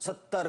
70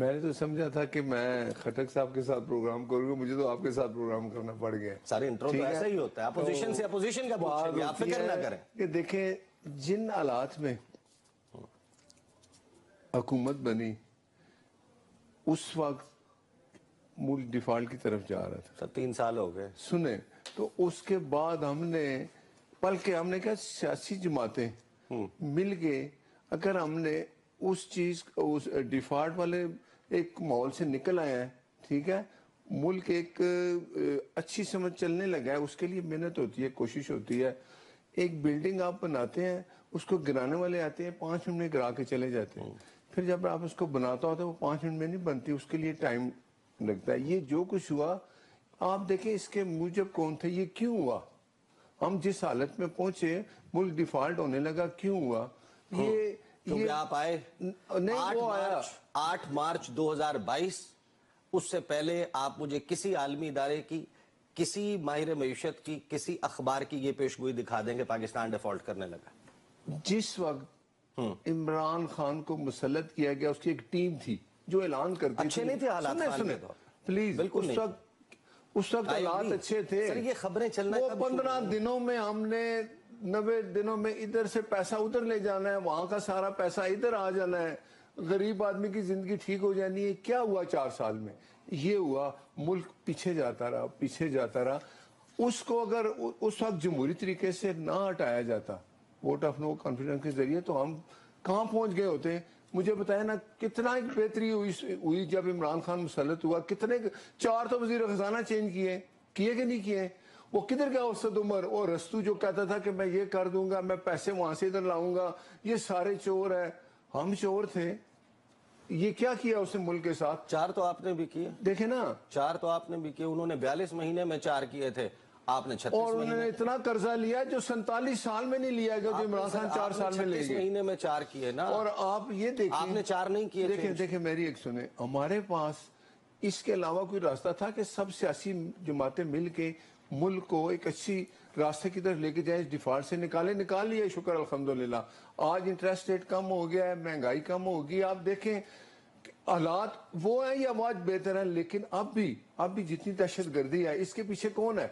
میں نے تو سمجھا تھا کہ میں خٹک صاحب کے ساتھ پروگرام کروں گا, مجھے تو آپ کے ساتھ پروگرام کرنا پڑ گیا. سارے انٹرو تو ایسا ہی ہوتا ہے, اپوزیشن سے اپوزیشن کا پوچھیں گے, آپ فکر نہ کریں. کہ دیکھیں جن حالات میں حکومت بنی اس وقت ملک ڈیفالٹ کی طرف جا رہا تھا. 3 سال ہو گئے. سنیں تو اس کے بعد ہم نے بلکہ ہم نے کہا سیاسی جماعتیں مل کے اگر ہم نے اس چیز اس ڈیفالٹ والے ایک ماحول سے نکل آئے ہیں, ٹھیک ہے, ملک ایک اچھی سمجھ چلنے لگا ہے, اس کے لیے محنت ہوتی ہے, کوشش ہوتی ہے. ایک بلڈنگ آپ بناتے ہیں, اس کو گرانے والے آتے ہیں 5 منٹ میں گرا کے چلے جاتے ہیں, پھر جب آپ اس کو بناتا ہوتا ہے وہ 5 منٹ میں نہیں بنتی, اس کے لیے ٹائم لگتا ہے. یہ جو کچھ ہوا آپ دیکھیں اس کے موجب کون تھے, یہ کیوں ہوا, ہم جس حالت میں پہنچے ملک ڈیفالٹ ہونے لگا, کیوں ہوا یہ کیونکہ آپ آئے 8 مارچ 2022, اس سے پہلے آپ مجھے کسی عالمی ادارے کی, کسی ماہر معیشت کی, کسی اخبار کی یہ پیشگوئی دکھا دیں کہ پاکستان ڈیفالٹ کرنے لگا. جس وقت عمران خان کو مسلط کیا گیا اس کی ایک ٹیم تھی جو اعلان کرتی تھی, اچھے نہیں تھے حالات خان کے دور, پلیز اس وقت حالات اچھے تھے. سر یہ خبریں چلنا وہ 15 دنوں میں ہم نے 90 دنوں میں ادھر سے پیسہ ادھر لے جانا ہے, وہاں کا سارا پیسہ ادھر آ جانا ہے, غریب آدمی کی زندگی ٹھیک ہو جانی ہے. کیا ہوا 4 سال میں, یہ ہوا ملک پیچھے جاتا رہا, پیچھے جاتا رہا. اس کو اگر اس وقت جمہوری طریقے سے نہ ہٹایا جاتا ووٹ آف نو کانفیڈنس کے ذریعے تو ہم کہاں پہنچ گئے ہوتے ہیں. مجھے بتایا نا کتنا بہتری ہوئی جب عمران خان مسلط ہوا, کتنے 4 تو وزیر خزانہ چینج کیے کہ نہیں کیے. وہ کدھر گیا اسد عمر, اور رستو جو کہتا تھا کہ میں یہ کر دوں گا, میں پیسے وہاں سے ادھر لاؤں گا, یہ سارے چور ہیں. ہم چور تھے. یہ کیا کیا اس نے ملک کے ساتھ؟ 4 تو آپ نے بھی کیے, دیکھیں نا 4 تو آپ نے بھی کیے. انہوں نے 42 مہینے میں 4 کیے تھے, آپ نے 36 اور انہوں نے اتنا قرضہ لیا جو 47 سال میں نہیں لیا گیا جو عمران خان 4 سال میں لے گئے. 36 مہینے میں 4 کیے نا. اور آپ یہ دیکھیں, آپ نے 4 نہیں کیے. دیکھیں میری ایک سنیں, ہمارے پاس اس کے علاوہ کوئی راستہ تھا کہ سب سیاسی جماعتیں مل کے ملک کو ایک اچھی راستے کی طرف لے کے جائیں, ڈیفالٹ سے نکال لیا, شکر الحمدللہ. آج انٹرسٹ ریٹ کم ہو گیا ہے, مہنگائی کم ہوگی. آپ دیکھیں حالات وہ ہیں یا آج بہتر ہیں, لیکن اب بھی جتنی دہشت گردی ہے اس کے پیچھے کون ہے؟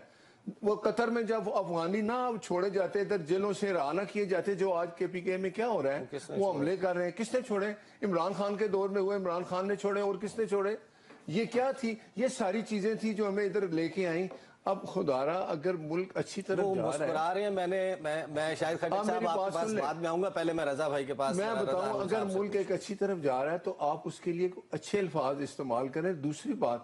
وہ قطر میں جب افغانی نہ چھوڑے جاتے, ادھر جیلوں سے رہا نہ کیے جاتے, جو آج کے پی کے میں کیا ہو رہا ہے, وہ حملے کر رہے ہیں. کس نے چھوڑے؟ عمران خان کے دور میں ہوئے, عمران خان نے چھوڑے, اور کس نے چھوڑے؟ یہ کیا تھی؟ یہ ساری چیزیں تھی جو ہمیں ادھر لے کے آئیں. اب خدا رہا اگر ملک اچھی طرف جا رہا ہے, مسکرا رہے ہیں. میں شاید خٹک صاحب آپ کے پاس بعد میں آؤں گا, پہلے میں رضا بھائی کے پاس. میں بتاؤں اگر ملک ایک اچھی طرف جا رہا ہے تو آپ اس کے لیے اچھے الفاظ استعمال کریں. دوسری بات,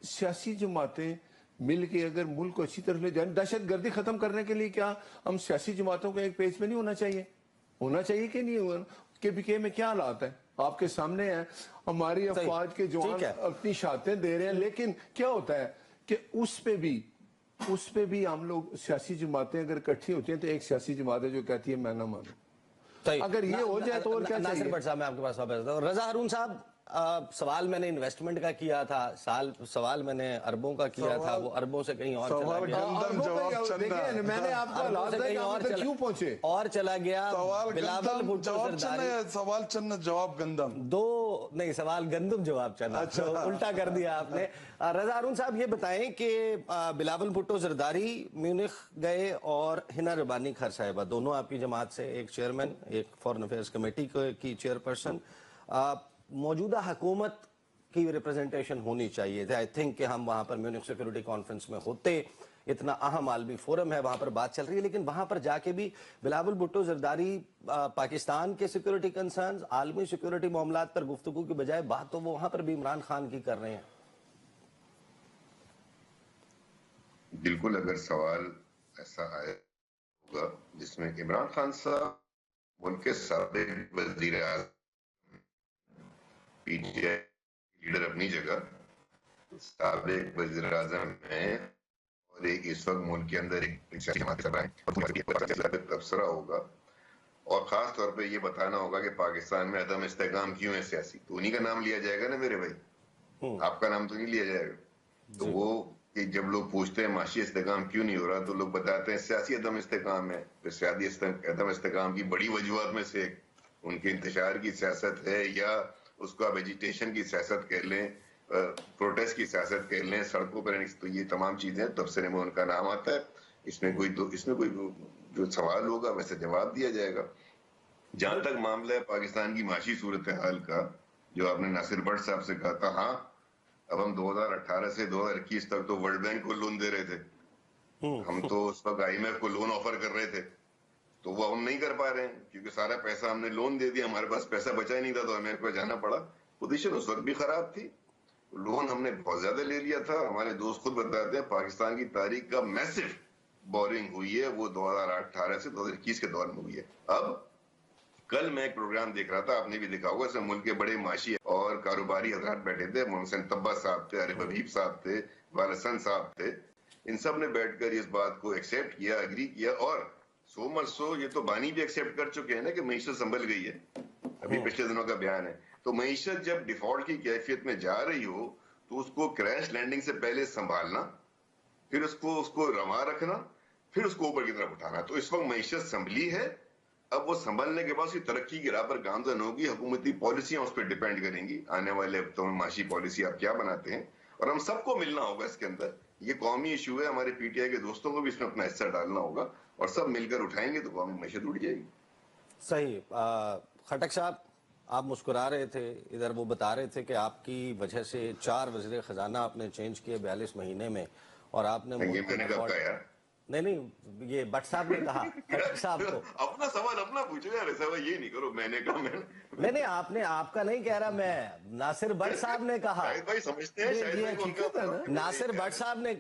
سیاسی جماعتیں مل کے اگر ملک کو اچھی طرف لے جائیں, دہشت گردی ختم کرنے کے لیے کیا ہم سیاسی جماعتوں کو ایک پیج پہ نہیں ہونا چاہیے کہ نہیں ہونا؟ کے پی کے میں کیا حالات ہیں آپ کے سامنے ہیں. ہماری افواج کے جوان اپنی شہادتیں دے رہے ہیں, لیکن کیا ہوتا ہے کہ اس پہ بھی ہم لوگ سیاسی جماعتیں اگر اکٹھی ہوتی ہیں تو ایک سیاسی جماعت ہے جو کہتی ہے میں نہ مانوں. اگر یہ ہو جائے تو اور کیا چاہیے. ناصر بٹ صاحب میں آپ کے پاس واپس آتا ہوں. رضا ہارون صاحب, سوال میں نے انویسٹمنٹ کا کیا تھا, سوال میں نے اربوں کا کیا تھا, وہ اربوں سے کہیں اور چلا گیا. میں نے آپ کو حالات ہے کہ آپ ادھر کیوں پہنچے اور چلا گیا. بلاول بھٹو زرداری, سوال چند جواب گندم, 2 نہیں سوال گندم جواب چنا, الٹا کر دیا آپ نے. رضا ہارون صاحب یہ بتائیں کہ بلاول بھٹو زرداری میونخ گئے اور ہنا ربانی خر صاحبہ, دونوں آپ کی جماعت سے, ایک چیئرمین, ایک فورن افیئرز کمیٹی کی چیئرپرسن. موجودہ حکومت کی ریپرزنٹیشن ہونی چاہیے تھی. آئی تھنک کہ ہم وہاں پر میونخ سیکورٹی کانفرنس میں ہوتے, اتنا اہم عالمی فورم ہے, وہاں پر بات چل رہی ہے, لیکن وہاں پر جا کے بھی بلاول بھٹو زرداری پاکستان کے سیکورٹی کنسرنز, عالمی سیکورٹی معاملات پر گفتگو کی بجائے بات تو وہ وہاں پر بھی عمران خان کی کر رہے ہیں. بالکل, اگر سوال ایسا آئے ہوگا جس میں عمران خان صاحب ملک کے سابق وزیر اعظم, پی ٹی آئی لیڈر اپنی جگہ, سابق وزیر اعظم ہیں, اور ایک اس وقت ملک کے اندر ایک سیاسی جماعت کر رہا ہے, تبصرہ ہوگا, اور خاص طور پہ یہ بتانا ہوگا کہ پاکستان میں عدم استحکام کیوں ہے سیاسی, تو انہی کا نام لیا جائے گا نا میرے بھائی, آپ کا نام تو نہیں لیا جائے گا. تو وہ کہ جب لوگ پوچھتے ہیں معاشی استحکام کیوں نہیں ہو رہا, تو لوگ بتاتے ہیں سیاسی عدم استحکام ہے. پھر سیاسی عدم استحکام کی بڑی وجوہات میں سے ان کے انتشار کی سیاست ہے, یا اس کو آپ ایجیٹیشن کی سیاست کہہ لیں, پروٹیسٹ کی سیاست کہہ لیں, سڑکوں پر, تو یہ تمام چیزیں تبصرے میں ان کا نام آتا ہے. اس میں کوئی جو سوال ہوگا ویسے جواب دیا جائے گا. جہاں تک معاملہ ہے پاکستان کی معاشی صورتحال کا, جو آپ نے ناصر بٹ صاحب سے کہا تھا, ہاں اب ہم 2018 سے 2021 تک تو ورلڈ بینک کو لون دے رہے تھے, ہم تو اس وقت آئی ایم ایف کو لون آفر کر رہے تھے, تو وہ ہم نہیں کر پا رہے ہیں کیونکہ سارا پیسہ ہم نے لون دے دیا, ہمارے پاس پیسہ بچا ہی نہیں تھا, تو ہمیں کو جانا پڑا. پوزیشن اس وقت بھی خراب تھی, لون ہم نے بہت زیادہ لے لیا تھا. ہمارے دوست خود بتاتے ہیں پاکستان کی تاریخ کا میسو بورنگ ہوئی ہے وہ 2018 سے 2021 کے دور میں ہوئی ہے. اب کل میں ایک پروگرام دیکھ رہا تھا, آپ نے بھی دیکھا ہوگا, اس میں ملک کے بڑے معاشی اور کاروباری حضرات بیٹھے تھے, محسن طبہ صاحب تھے, عارف حبیب صاحب تھے, والسن صاحب تھے. ان سب نے بیٹھ کر اس بات کو ایکسیپٹ کیا, اگری کیا, اور سو مچ سو یہ تو بانی بھی ایکسیپٹ کر چکے ہیں نا کہ معیشت سنبھل گئی ہے. ابھی پچھلے دنوں کا بیان ہے. تو معیشت جب ڈیفالٹ کی کیفیت میں جا رہی ہو تو اس کو کریش لینڈنگ سے پہلے سنبھالنا, پھر اس کو رواں رکھنا, پھر اس کو اوپر کی طرف اٹھانا. تو اس وقت معیشت سنبھلی ہے, اب وہ سنبھلنے کے بعد اس کی ترقی کی راہ پر گامزن ہوگی. حکومتی پالیسیاں اس پہ ڈیپینڈ کریں گی, آنے والے ہفتوں میں معاشی پالیسی آپ کیا بناتے ہیں, اور ہم سب کو ملنا ہوگا اس کے اندر. یہ قومی ایشو ہے, ہمارے پی ٹی آئی کے دوستوں کو بھی اس میں اپنا حصہ ڈالنا ہوگا, اور سب مل کر اٹھائیں گے تو قومی معیشت اٹھ جائے گی. صحیح. خٹک صاحب, آپ مسکرا رہے تھے, ادھر وہ بتا رہے تھے کہ آپ کی وجہ سے 4 وزیر خزانہ آپ نے چینج کیے 42 مہینے میں, اور آپ نے یہ میں نے کہا یار, نہیں, یہ بٹ صاحب نے کہا, خٹک صاحب کو. اپنا سوال اپنا پوچھو یار, ایسا یہ نہیں کرو. میں نے کہا, نہیں, آپ کا نہیں کہہ رہا میں, ناصر بٹ صاحب نے کہا. شاہد بھائی سمجھتے ہیں, شاہد بھائی کو ان کا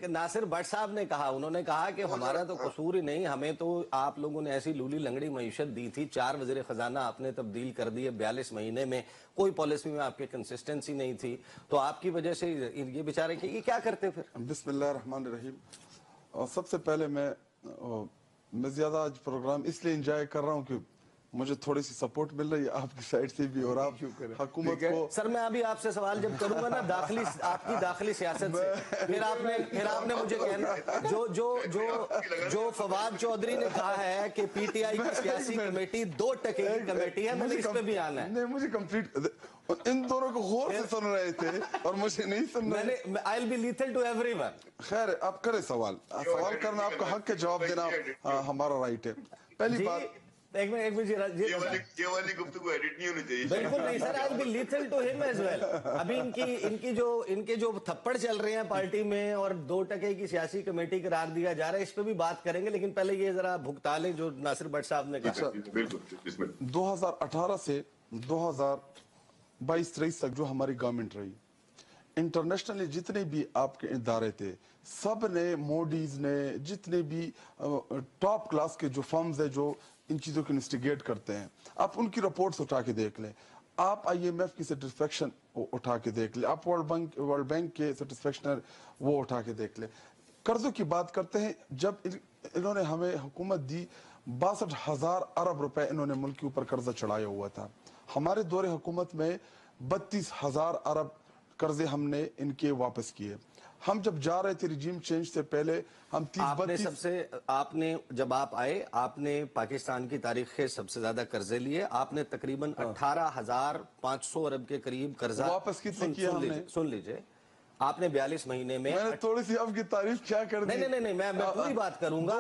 ناصر بٹ صاحب نے کہا, انہوں نے کہا کہ ہمارا تو قصور ہی نہیں, ہمیں تو آپ لوگوں نے ایسی لولی لنگڑی معیشت دی تھی, 4 وزیر خزانہ آپ نے تبدیل کر دیے 42 مہینے میں, کوئی پالیسی میں آپ کے کنسسٹنسی نہیں تھی, تو آپ کی وجہ سے یہ بیچارے کہ یہ کیا کرتے پھر. بسم اللہ الرحمن الرحیم. سب سے پہلے میں زیادہ آج پروگرام اس لیے انجوائے کر رہا ہوں کہ مجھے تھوڑی سی سپورٹ مل رہی ہے آپ کی سائڈ سے بھی, اور آپ حکومت کو. سر میں ابھی آپ سے سوال جب کروں گا نا آپ کی داخلی سیاست سے, پھر آپ نے مجھے کہنا جو فواد چودھری نے کہا ہے کہ پی ٹی آئی کی سیاسی کمیٹی 2% کی کمیٹی ہے, میں نے اس پہ بھی آنا ہے. نہیں, مجھے کمپلیٹ, ان دونوں کو غور سے سن رہے تھے اور مجھے نہیں سن رہے. I'll be lethal to everyone. خیر, آپ کریں سوال کرنا آپ کا حق ہے, جواب دینا ہمارا رائٹ ہے. پہلی بات, ایک منٹ, یہ والی گفتگو ایڈٹ نہیں ہونی چاہیے. بالکل نہیں سر, I'll be lethal to him as well. ابھی ان کے جو تھپڑ چل رہے ہیں پارٹی میں اور 2% کی سیاسی کمیٹی قرار دیا جا رہا ہے, اس پہ بھی بات کریں گے, لیکن پہلے یہ ذرا بھگتا لیں جو ناصر بٹ صاحب نے کہا. بالکل. 2018 سے 2022-23 تک جو ہماری گورنمنٹ رہی, انٹرنیشنلی جتنے بھی آپ کے ادارے تھے, سب نے, موڈیز نے, جتنے بھی ٹاپ کلاس کے جو فرمز ہیں جو ان چیزوں کو انویسٹیگیٹ کرتے ہیں, آپ ان کی رپورٹس اٹھا کے دیکھ لیں, آپ آئی ایم ایف کی سیٹسفیکشن اٹھا کے دیکھ لیں, آپ ورلڈ بینک کے سیٹسفیکشن وہ اٹھا کے دیکھ لیں. قرضوں کی بات کرتے ہیں, جب انہوں نے ہمیں حکومت دی 62,000 ارب روپے انہوں نے ملک کے اوپر قرضہ چڑھایا ہوا تھا. ہمارے دور حکومت میں 32,000 ارب قرضے ہم نے ان کے واپس کیے. ہم جب جا رہے تھے ریجیم چینج سے پہلے, ہم 30-32 جب آپ آئے, آپ نے پاکستان کی تاریخ کے سب سے زیادہ قرضے لیے, آپ نے تقریباً 18,500 ارب کے قریب قرضہ واپس کتنے کیا ہم نے, سن لیجئے, آپ نے 42 مہینے میں نے تھوڑی سی آپ کی تعریف کیا کر دی. نہیں, میں پوری بات کروں گا,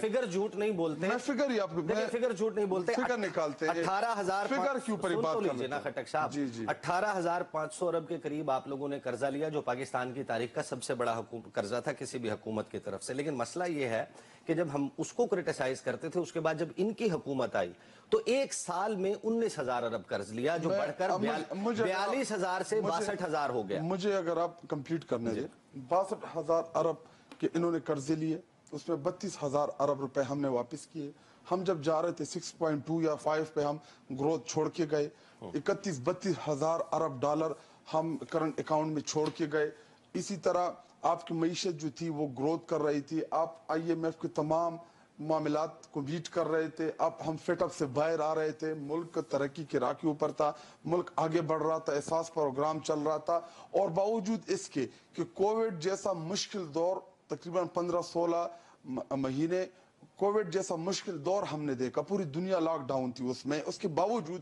فگر جھوٹ نہیں بولتے, میں فگر ہی آپ کو, فگر جھوٹ نہیں بولتے, فگر نکالتے ہیں, 18,000 فگر کے اوپر ہی بات کر لیتے ہیں. خٹک صاحب, 18,500 ارب کے قریب آپ لوگوں نے قرضہ لیا, جو پاکستان کی تاریخ کا سب سے بڑا قرضہ تھا کسی بھی حکومت کی طرف سے. لیکن مسئلہ یہ ہے کہ جب ہم اس کو کرٹیسائز کرتے تھے, اس کے بعد جب ان کی حکومت آئی تو ایک سال میں 19,000 ارب قرض لیا, جو بڑھ کر 42,000 سے 62,000 ہو گیا. مجھے اگر آپ کمپلیٹ کرنے دیں, 62,000 ارب کے انہوں نے قرضے لیے, اس میں 32,000 ارب روپے ہم نے واپس کیے. ہم جب جا رہے تھے 6.2 یا 5 پہ ہم گروتھ چھوڑ کے گئے, 31-32,000 ارب ڈالر ہم کرنٹ اکاؤنٹ میں چھوڑ کے گئے. اسی طرح آپ کی معیشت جو تھی وہ گروتھ کر رہی تھی, آپ آئی ایم ایف کے تمام معاملات کو بیٹ کر رہے تھے, آپ ہم فٹ اپ سے باہر آ رہے تھے, ملک ترقی کی راہ کے اوپر تھا, ملک آگے بڑھ رہا تھا, احساس پروگرام چل رہا تھا. اور باوجود اس کے کہ کووڈ جیسا مشکل دور, تقریباً 15-16 مہینے کووڈ جیسا مشکل دور ہم نے دیکھا, پوری دنیا لاک ڈاؤن تھی اس میں, اس کے باوجود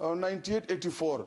9884,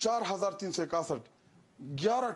4,361, 11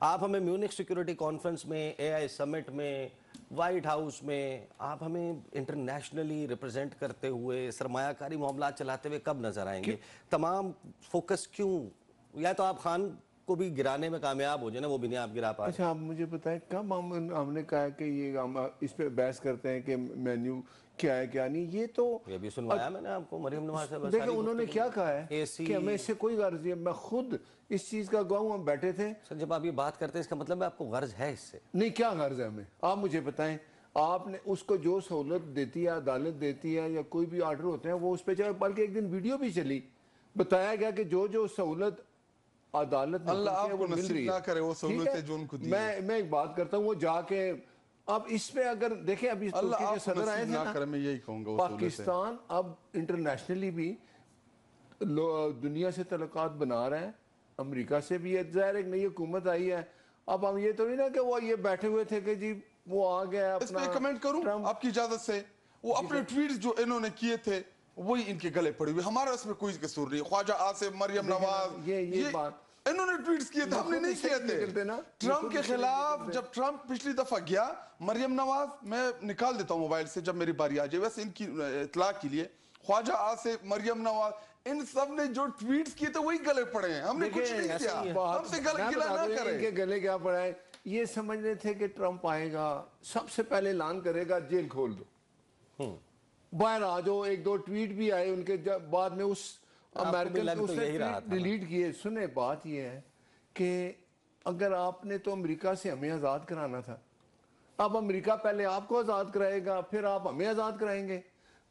آپ ہمیں میونخ سیکیورٹی کانفرنس میں، اے آئی سمٹ میں، وائٹ ہاؤس میں آپ ہمیں انٹرنیشنلی ریپرزینٹ کرتے ہوئے سرمایہ کاری معاملات چلاتے ہوئے کب نظر آئیں گے؟ تمام فوکس کیوں؟ یا تو آپ خان کو بھی گرانے میں کامیاب ہو جائیں نا، وہ بھی نہیں آپ گرا پا رہے۔ اچھا آپ مجھے بتائیں کب ہم نے کہا کہ یہ ہم اس پہ بحث کرتے ہیں کہ مینیو کیا ہے کیا نہیں؟ یہ تو یہ بھی سنوایا میں نے آپ کو مریم نواز صاحبہ دیکھیں انہوں نے کیا کہا ہے کہ ہمیں اس سے کوئی غرض نہیں ہے. میں خود اس چیز کا گواہ ہوں. ہم بیٹھے تھے. سر جب آپ یہ بات کرتے ہیں اس کا مطلب ہے آپ کو غرض ہے اس سے؟ نہیں, کیا غرض ہے ہمیں؟ آپ مجھے بتائیں. آپ نے اس کو جو سہولت دیتی ہے, عدالت دیتی ہے, یا کوئی بھی آرڈر ہوتے ہیں وہ اس پہ چلے. بلکہ ایک دن ویڈیو بھی چلی, بتایا گیا کہ جو سہولت عدالت اللہ آپ کو نصیب نہ کرے وہ سہولتیں جو ان کو دی. میں ایک بات کرتا ہوں, وہ جا کے اب اس پہ اگر دیکھیں, ابھی ترکی کے صدر آئے تھے نا, میں یہی کہوں گا پاکستان اب انٹرنیشنلی بھی دنیا سے تعلقات بنا رہے ہیں, امریکہ سے بھی. ظاہر ایک نئی حکومت آئی ہے. اب ہم یہ تو نہیں نا کہ وہ یہ بیٹھے ہوئے تھے کہ جی وہ آ گیا. اس پہ کمنٹ کروں آپ کی اجازت سے؟ وہ اپنے ٹویٹس جو انہوں نے کیے تھے وہی ان کے گلے پڑے ہوئے. ہمارا اس میں کوئی قصور نہیں. خواجہ آصف, مریم نواز, یہ بات انہوں نے ٹویٹس کیے تھے, ہم نے نہیں کیے تھے. ٹرمپ کے خلاف جب ٹرمپ پچھلی دفعہ گیا, مریم نواز, میں نکال دیتا ہوں موبائل سے جب میری باری آ جائے, ویسے ان کی اطلاع کے لیے, خواجہ آصف, مریم نواز, ان سب نے جو ٹویٹس کیے تھے وہی گلے پڑے ہیں. ہم نے کچھ نہیں کیا. ہم سے گلہ نہ کریں. ان کے گلے کیا پڑا ہے, یہ سمجھ رہے تھے کہ ٹرمپ آئے گا, سب سے پہلے اعلان کرے گا جیل کھول دو, باہر آ جاؤ. ایک دو ٹویٹ بھی آئے ان کے, بعد میں اس امریکن اس نے ڈیلیٹ کیے. سنیں, بات یہ ہے کہ اگر آپ نے تو امریکہ سے ہمیں آزاد کرانا تھا, اب امریکہ پہلے آپ کو آزاد کرائے گا, پھر آپ ہمیں آزاد کرائیں گے.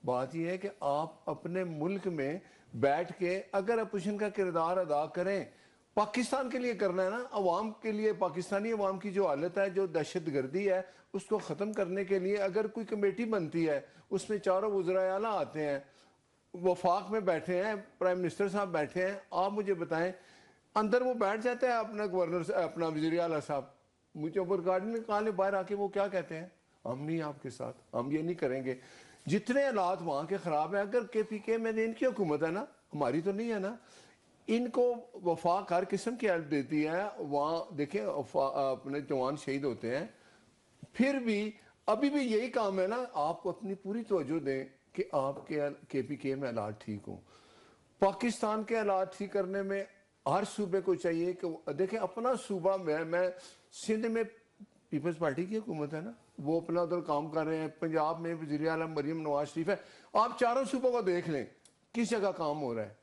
بات یہ ہے کہ آپ اپنے ملک میں بیٹھ کے اگر اپوزیشن کا کردار ادا کریں, پاکستان کے لیے کرنا ہے نا, عوام کے لیے, پاکستانی عوام کی جو حالت ہے, جو دہشت گردی ہے, اس کو ختم کرنے کے لیے اگر کوئی کمیٹی بنتی ہے, اس میں چاروں وزرائے اعلیٰ آتے ہیں, وفاق میں بیٹھے ہیں, پرائم منسٹر صاحب بیٹھے ہیں, آپ مجھے بتائیں اندر وہ بیٹھ جاتا ہے اپنا گورنر, اپنا وزیر اعلیٰ صاحب, مجھے اوپر گارڈن میں کہا لے باہر آ کے, وہ کیا کہتے ہیں, ہم نہیں آپ کے ساتھ, ہم یہ نہیں کریں گے. جتنے حالات وہاں کے خراب ہیں, اگر کے پی کے میں ان کی حکومت ہے نا, ہماری تو نہیں ہے نا, ان کو وفاق ہر قسم کی ہیلپ دیتی ہے. وہاں دیکھیں اپنے جوان شہید ہوتے ہیں, پھر بھی ابھی بھی یہی کام ہے نا, آپ اپنی پوری توجہ دیں کہ آپ کے پی کے میں حالات ٹھیک ہوں. پاکستان کے حالات ٹھیک کرنے میں ہر صوبے کو چاہیے کہ دیکھیں اپنا صوبہ میں سندھ میں پیپلز پارٹی کی حکومت ہے نا, وہ اپنا ادھر کام کر رہے ہیں. پنجاب میں وزیر اعلیٰ مریم نواز شریف ہے. آپ چاروں صوبوں کو دیکھ لیں, کس جگہ کام ہو رہا ہے,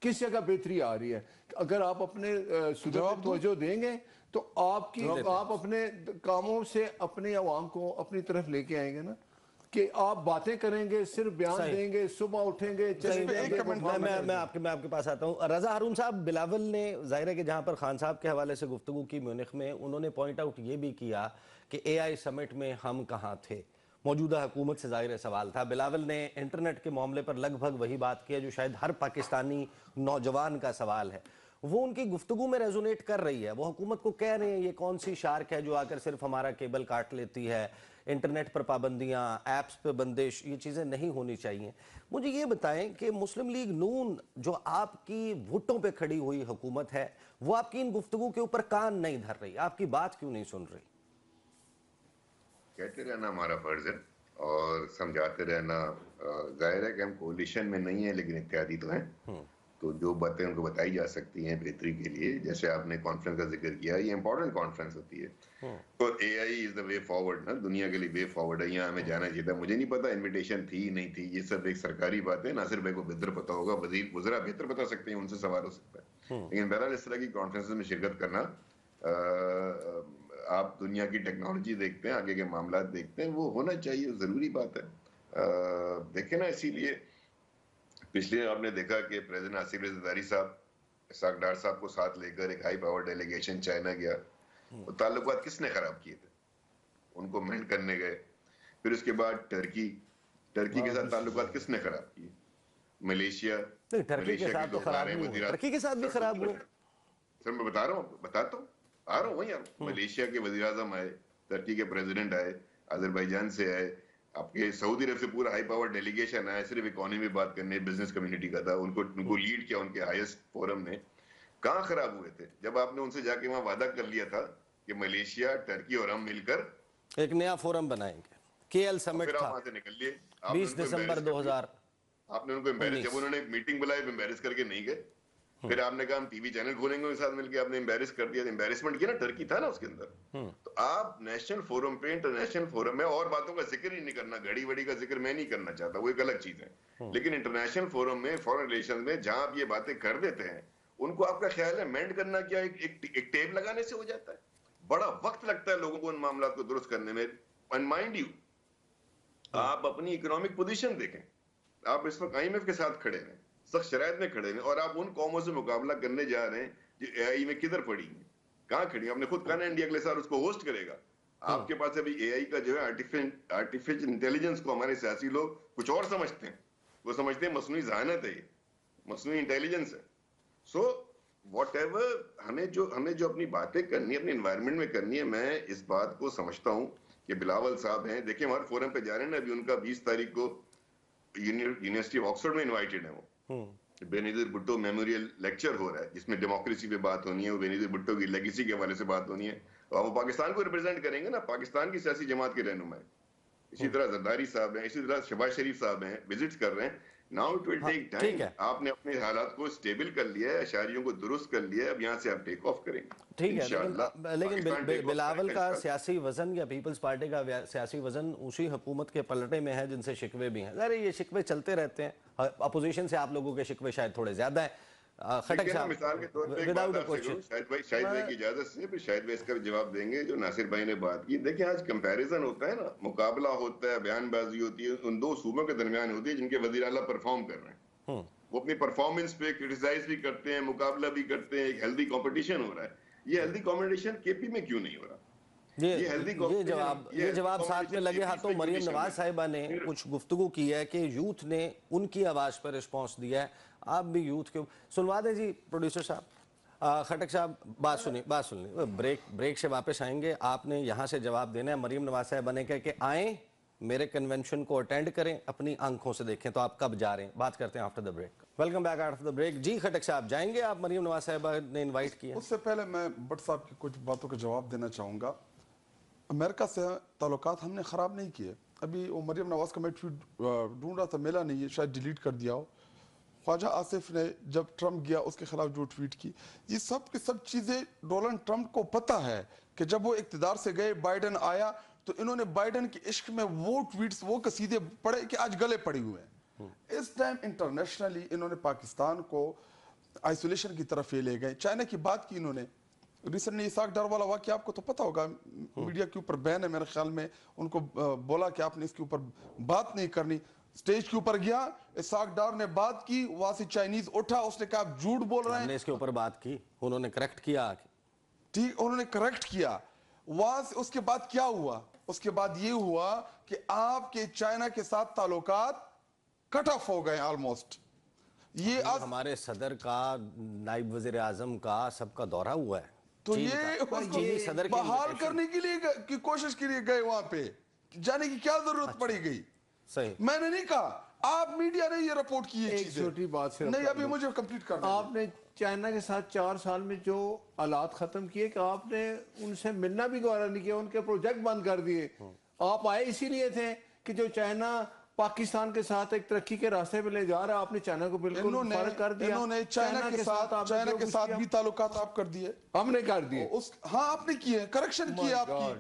کس جگہ بہتری آ رہی ہے. اگر آپ اپنے صوبے پر توجہ دیں گے تو آپ اپنے کاموں سے اپنے عوام کو اپنی طرف لے کے آئیں گے نا, کہ آپ باتیں کریں گے, صرف بیان دیں گے, صبح اٹھیں گے. میں آپ کے پاس آتا ہوں. رضا ہارون صاحب, بلاول نے ظاہر ہے کہ جہاں پر خان صاحب کے حوالے سے گفتگو کی میونخ میں, انہوں نے پوائنٹ آؤٹ یہ بھی کیا کہ اے آئی سمٹ میں ہم کہاں تھے, موجودہ حکومت سے ظاہر سوال تھا. بلاول نے انٹرنیٹ کے معاملے پر لگ بھگ وہی بات کیا جو شاید ہر پاکستانی نوجوان کا سوال ہے. وہ ان کی گفتگو میں ریزونیٹ کر رہی ہے. وہ حکومت کو کہہ رہے ہیں یہ کون سی شارک ہے جو آ کر صرف ہمارا کیبل کاٹ لیتی ہے, انٹرنیٹ پر پابندیاں, ایپس پہ بندش, یہ چیزیں نہیں ہونی چاہیے. مجھے یہ بتائیں کہ مسلم لیگ نون جو آپ کی ووٹوں پہ کھڑی ہوئی حکومت ہے, وہ آپ کی ان گفتگو کے اوپر کان نہیں دھر رہی, آپ کی بات کیوں نہیں سن رہی؟ کہتے رہنا ہمارا فرض ہے اور سمجھاتے رہنا. ظاہر ہے کہ ہم کولیشن میں نہیں ہیں لیکن اتحادی تو ہیں, تو جو باتیں ان کو بتائی جا سکتی ہیں بہتری کے لیے, جیسے آپ نے کانفرنس کا ذکر کیا, یہ امپورٹنٹ کانفرنس ہوتی ہے. تو اے آئی از دا وے فارورڈ نا, دنیا کے لیے وے فارورڈ ہے, یہاں ہمیں جانا چاہیے تھا. مجھے نہیں پتا انویٹیشن تھی نہیں تھی, یہ سب ایک سرکاری بات ہے. ناصر بھائی کو بہتر پتا ہوگا, وزراء بہتر بتا سکتے ہیں, ان سے سوال ہو سکتا ہے. لیکن بہرحال اس طرح کی کانفرنس میں شرکت کرنا, آپ دنیا کی ٹیکنالوجی دیکھتے ہیں, آگے کے معاملات دیکھتے ہیں, وہ ہونا چاہیے, ضروری بات ہے. دیکھیں نا, اسی لیے پچھلے آپ نے دیکھا کہ پریزیڈنٹ آصف علی زرداری صاحب اسحاق ڈار صاحب کو ساتھ لے کر ایک ہائی پاور ڈیلیگیشن چائنا گیا. وہ تعلقات کس نے خراب کیے تھے, ان کو مینڈ کرنے گئے. پھر اس کے بعد ٹرکی کے ساتھ تعلقات کس نے خراب کیے, ملیشیا کے ساتھ تو خراب نہیں ہوئے, ٹرکی کے ساتھ بھی خراب ہوئے. سر میں بتا رہا ہوں, بتاتا ہوں, آ رہا ہوں وہیں. ملیشیا کے وزیر اعظم آئے, ترکی کے پریزیڈنٹ آئے, آذربائیجان سے آئے, آپ کے سعودی عرب سے پورا ہائی پاور ڈیلیگیشن آیا, صرف اکانومی بات کرنے, بزنس کمیونٹی کا تھا. ان کو لیڈ کیا ان کے ہائیسٹ فورم نے. کہاں خراب ہوئے تھے جب آپ نے ان سے جا کے وہاں وعدہ کر لیا تھا کہ ملیشیا، ٹرکی اور ہم مل کر ایک نیا فورم بنائیں گے. کے ایل سمٹ پھر آپ تھا وہاں سے نکل لیے. 20 دسمبر 2000. آپ نے ان کو امبیرس، جب انہوں نے میٹنگ بلائی امبیرس کر کے نہیں گئے. پھر آپ نے کہا ہم ٹی وی چینل کھولیں گے ان کے ساتھ مل کے، آپ نے امبیرس کر دیا. امبیرسمنٹ کیا نا، ٹرکی تھا نا اس کے اندر. تو آپ نیشنل فورم پہ، انٹرنیشنل فورم میں اور باتوں کا ذکر ہی نہیں کرنا، گھڑی وڑی کا ذکر میں نہیں کرنا چاہتا، وہ ایک الگ چیز ہے. لیکن انٹرنیشنل فورم میں، فورن ریلیشن میں جہاں آپ یہ باتیں کر دیتے ہیں، ان کو آپ کا خیال ہے مینڈ کرنا کیا ایک ٹیپ لگانے سے ہو جاتا ہے؟ بڑا وقت لگتا ہے لوگوں کو ان معاملات کو درست کرنے میں. اینڈ مائنڈ یو، آپ اپنی اکنامک پوزیشن دیکھیں. آپ اس وقت IMF کے ساتھ کھڑے ہیں، سخت شرائط میں کھڑے ہیں، اور آپ ان قوموں سے مقابلہ کرنے جا رہے ہیں جو AI میں کدھر پڑی ہیں، کہاں کھڑی ہیں. آپ نے خود کہا نا انڈیا اگلے سال اس کو ہوسٹ کرے گا. آپ کے پاس ابھی AI کا جو ہے آرٹیفیشل انٹیلیجنس کو ہمارے سیاسی لوگ کچھ اور سمجھتے ہیں. وہ سمجھتے ہیں مصنوعی ذہانت ہے، یہ مصنوعی انٹیلیجنس ہے. سو واٹ ایور ہمیں جو اپنی باتیں کرنی ہے اپنے انوائرمنٹ میں کرنی ہے. میں اس بات کو سمجھتا ہوں کہ بلاول صاحب ہیں، دیکھیں ہمارے فورم پہ جا رہے ہیں نا، ابھی ان کا 20 تاریخ کو یونیورسٹی آف آکسفورڈ میں انوائٹڈ ہے. وہ بینظیر بھٹو میموریل لیکچر ہو رہا ہے جس میں ڈیموکریسی پہ بات ہونی ہے، وہ بینظیر بھٹو کی لیگیسی کے حوالے سے بات ہونی ہے. اور وہ پاکستان کو ریپرزینٹ کریں گے نا، پاکستان کی سیاسی جماعت کے رہنما ہیں. اسی طرح زرداری صاحب ہیں، اسی طرح شہباز شریف صاحب ہیں، وزٹس کر رہے ہیں. Now it will take time. آپ نے اپنے حالات کو اسٹیبل کر لیا ہے، اشاریوں کو درست کر لیا ہے، اب یہاں سے آپ ٹیک آف کریں گے ٹھیک ہے. انشاءاللہ. لیکن بلاول کا سیاسی وزن یا پیپلز پارٹی کا سیاسی وزن اسی حکومت کے پلٹے میں ہے جن سے شکوے بھی ہیں. ارے یہ شکوے چلتے رہتے ہیں، اپوزیشن سے آپ لوگوں کے شکوے شاید تھوڑے زیادہ ہیں. خٹک صاحب، مثال کے طور پہ ایک بات آپ سے کروں، شاہد بھائی کی اجازت سے، پھر شاہد بھائی اس کا جواب دیں گے جو ناصر بھائی نے بات کی. دیکھیں آج کمپیریزن ہوتا ہے نا، مقابلہ ہوتا ہے، بیان بازی ہوتی ہے، ان دو صوبوں کے درمیان ہوتی ہے جن کے وزیر اعلیٰ پرفارم کر رہے ہیں. وہ اپنی پرفارمنس پہ کرٹیسائز بھی کرتے ہیں، مقابلہ بھی کرتے ہیں، ایک ہیلدی کمپٹیشن ہو رہا ہے. یہ ہیلدی کمپٹیشن KP میں کیوں نہیں ہو رہا؟ یہ جواب ساتھ میں لگے ہاتھوں مریم نواز صاحبہ نے کچھ گفتگو کی ہے کہ یوتھ نے ان کی آواز پر رسپانس دیا ہے. آپ بھی یوتھ کے سنوا دیں جی پروڈیوسر صاحب. خٹک صاحب بات سنیں. بریک سے واپس آئیں گے. آپ نے یہاں سے جواب دینا ہے. مریم نواز صاحبہ نے کہا کہ آئیں میرے کنونشن کو اٹینڈ کریں، اپنی آنکھوں سے دیکھیں. تو آپ کب جا رہے ہیں؟ بات کرتے ہیں after the break. Welcome back after the break. جی خٹک صاحب، جائیں گے آپ؟ مریم نواز صاحبہ نے انوائٹ کیا. اس سے پہلے میں بٹ صاحب کی کچھ باتوں کا جواب دینا چاہوں گا. امریکہ سے تعلقات ہم نے خراب نہیں کیے. ابھی وہ مریم نواز کا میں ٹویٹ ڈھونڈ رہا تھا، ملا نہیں ہے، شاید ڈیلیٹ کر دیا ہو. خواجہ آصف نے جب ٹرمپ گیا اس کے خلاف جو ٹویٹ کی، یہ سب کی سب چیزیں ڈونلڈ ٹرمپ کو پتہ ہے کہ جب وہ اقتدار سے گئے، بائیڈن آیا تو انہوں نے بائیڈن کے عشق میں وہ ٹویٹس، وہ قصیدے پڑھے کہ آج گلے پڑے ہوئے ہیں. اس ٹائم انٹرنیشنلی انہوں نے پاکستان کو آئسولیشن کی طرف یہ لے گئے. چائنا کی بات کی انہوں نے. ریسنٹلی اسحاق ڈار والا واقعہ آپ کو تو پتہ ہوگا، میڈیا کے اوپر بین ہے میرے خیال میں. ان کو بولا کہ آپ نے اس کے اوپر بات نہیں کرنی. سٹیج کے اوپر گیا، اسحاق ڈار نے بات کی، وہاں سے چائنیز اٹھا، اس نے کہا آپ جھوٹ بول رہے ہیں. ہم نے اس کے اوپر بات کی، انہوں نے کریکٹ کیا. ٹھیک، انہوں نے کریکٹ کیا. وہاں سے اس کے بعد کیا ہوا؟ اس کے بعد یہ ہوا کہ آپ کے چائنا کے ساتھ تعلقات کٹ آف ہو گئے آلموسٹ. یہ ہمارے صدر کا، نائب وزیر اعظم کا، سب کا دورہ ہوا ہے. تو یہ بحال کرنے کے لیے کوشش کے لیے گئے، وہاں پہ جانے کی کیا ضرورت پڑی گئی؟ صحیح. میں نے نہیں کہا، آپ میڈیا نے یہ رپورٹ کی. ایک چھوٹی بات صرف نہیں، ابھی مجھے کمپلیٹ کرنا. آپ نے چائنا کے ساتھ 4 سال میں جو آلات ختم کیے کہ آپ نے ان سے ملنا بھی گوارا نہیں کیا، ان کے پروجیکٹ بند کر دیے. آپ آئے اسی لیے تھے کہ جو چائنا پاکستان کے ساتھ ایک ترقی کے راستے پہ لے جا رہا ہے، آپ نے چائنا کو بالکل فرق کر دیا. انہوں نے چائنا کے ساتھ بھی تعلقات آپ کر دیے. ہم نے کر دیے. ہاں آپ نے کیے، کریکشن کی آپ کی.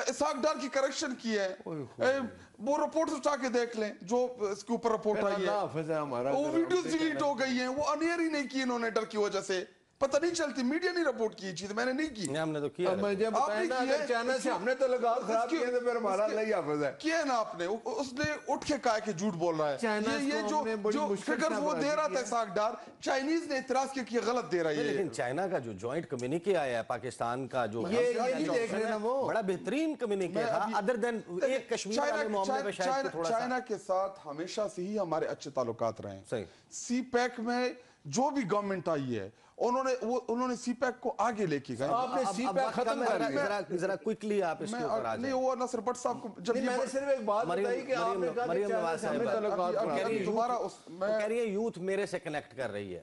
اسحاق ڈار کی کریکشن کی ہے. وہ رپورٹ اٹھا کے دیکھ لیں جو اس کے اوپر رپورٹ آئی ہے. وہ ویڈیوز ڈیلیٹ ہو گئی ہیں، وہ انیئر ہی نہیں کی انہوں نے ڈر کی وجہ سے. پتہ نہیں چلتی، میڈیا نہیں رپورٹ کی چیز، میں نے نہیں کی. ہم نے تو کیا. مجھے بتائیں نا، اگر چائنا سے ہم نے تو لگاؤ خراب کیے تو پھر ہمارا اللہ ہی حافظ ہے. کیا نا آپ نے، اس نے اٹھ کے کہا کہ جھوٹ بول رہا ہے. یہ جو فگر وہ دے رہا تھا اسحاق ڈار، چائنیز نے اعتراض کیا کہ یہ غلط دے رہا ہے. لیکن چائنا کا جو جوائنٹ کمیونکے آیا ہے پاکستان کا، جو یہ نہیں دیکھ رہے نا، وہ بڑا بہترین کمیونکے تھا. ادر دین ایک کشمیر والے معاملے پہ شاید تھوڑا سا. چائنا کے ساتھ ہمیشہ سے ہی ہمارے اچھے تعلقات رہے ہیں. صحیح. سی پیک میں جو بھی گورنمنٹ آئی ہے، انہوں نے سی پیک کو آگے لے کے گئے. آپ نے سی پیک ختم کر دیا. ذرا کوئکلی آپ اس کے اوپر آ جائیں. نہیں، وہ ناصر بٹ صاحب کو جب میں نے صرف ایک بات بتائی کہ آپ نے کہا کہ چائنا سے ہمیں تعلقات کہہ رہی ہے یوتھ میرے سے کنیکٹ کر رہی ہے.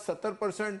70%,